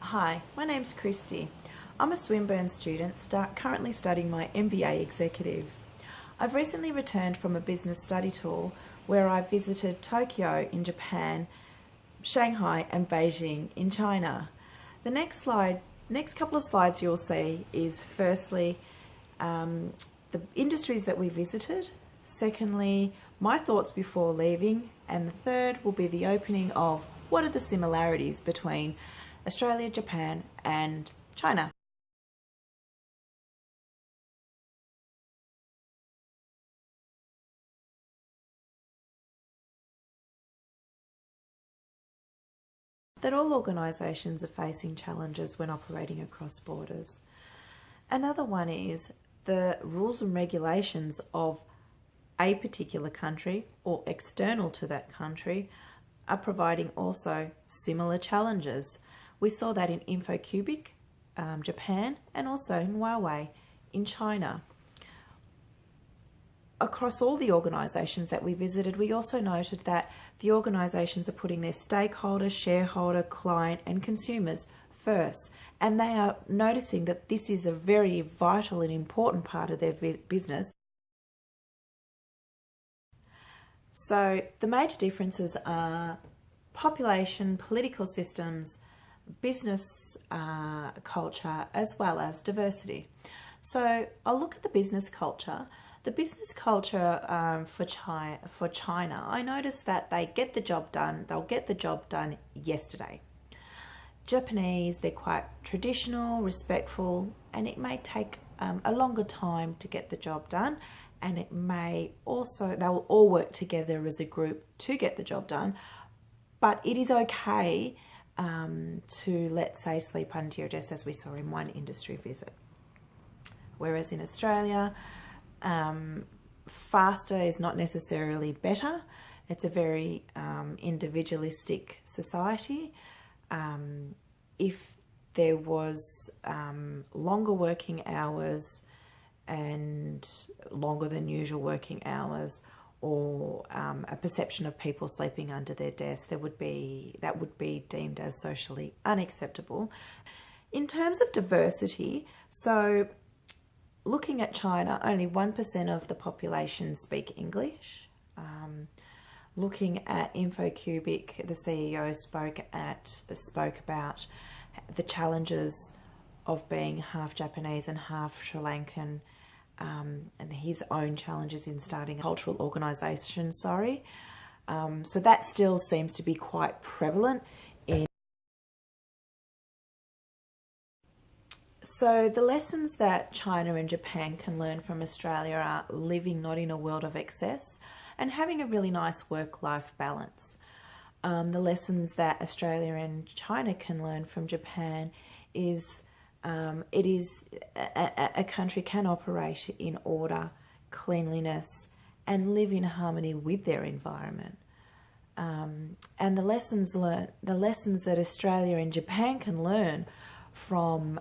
Hi, my name's Christy. I'm a Swinburne student currently studying my MBA Executive. I've recently returned from a business study tour where I visited Tokyo in Japan, Shanghai and Beijing in China. The next couple of slides you'll see is firstly the industries that we visited, secondly my thoughts before leaving, and the third will be the opening of what are the similarities between Australia, Japan and China. That all organisations are facing challenges when operating across borders. Another one is the rules and regulations of a particular country or external to that country are providing also similar challenges. We saw that in Infocubic, Japan, and also in Huawei in China. Across all the organisations that we visited, we also noted that the organisations are putting their stakeholder, shareholder, client and consumers first, and they are noticing that this is a very vital and important part of their business. So the major differences are population, political systems, business culture, as well as diversity. So I'll look at the business culture. The business culture for China, I noticed that they get the job done, they'll get the job done yesterday. Japanese, they're quite traditional, respectful, and it may take a longer time to get the job done, and it may also, they will all work together as a group to get the job done, but it is okay to, let's say, sleep under your desk, as we saw in one industry visit. Whereas in Australia, faster is not necessarily better. It's a very individualistic society. If there was longer working hours and longer than usual working hours, or a perception of people sleeping under their desks, that would be deemed as socially unacceptable. In terms of diversity, so looking at China, only 1% of the population speak English. Looking at Infocubic, the CEO spoke about the challenges of being half Japanese and half Sri Lankan, and his own challenges in starting a cultural organisation. So that still seems to be quite prevalent in. So the lessons that China and Japan can learn from Australia are living not in a world of excess and having a really nice work-life balance. The lessons that Australia and China can learn from Japan is a country can operate in order, cleanliness, and live in harmony with their environment. And the lessons that Australia and Japan can learn from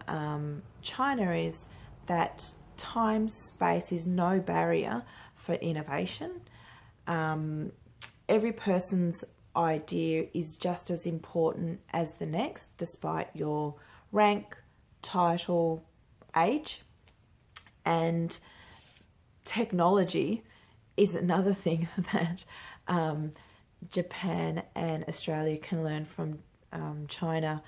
China is that time, space is no barrier for innovation. Every person's idea is just as important as the next, despite your rank, title, age. And technology is another thing that Japan and Australia can learn from China.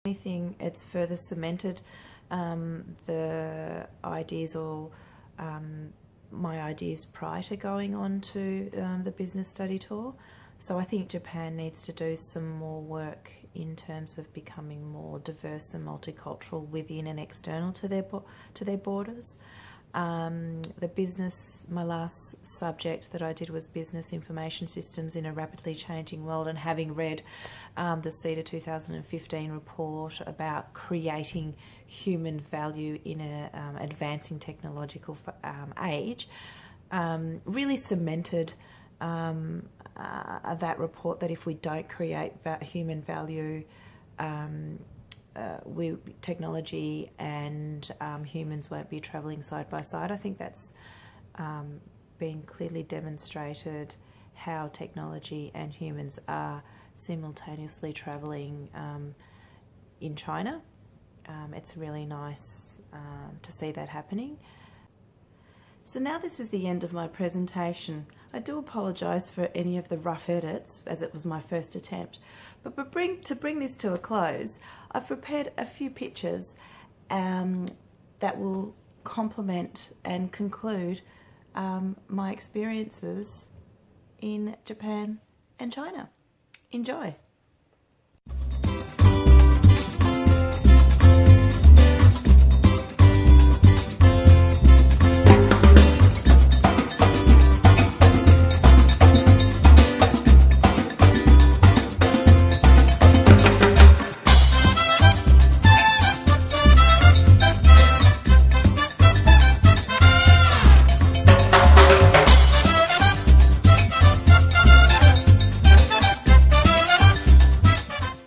Anything, it's further cemented the ideas or my ideas prior to going on to the business study tour. So I think Japan needs to do some more work in terms of becoming more diverse and multicultural within and external to their borders. My last subject that I did was business information systems in a rapidly changing world, and having read the CEDA 2015 report about creating human value in an advancing technological age, really cemented that report that if we don't create human value, technology and humans won't be travelling side by side. I think that's been clearly demonstrated how technology and humans are simultaneously travelling in China. It's really nice to see that happening. So now this is the end of my presentation. I do apologise for any of the rough edits, as it was my first attempt. But to bring this to a close, I've prepared a few pictures that will complement and conclude my experiences in Japan and China. Enjoy!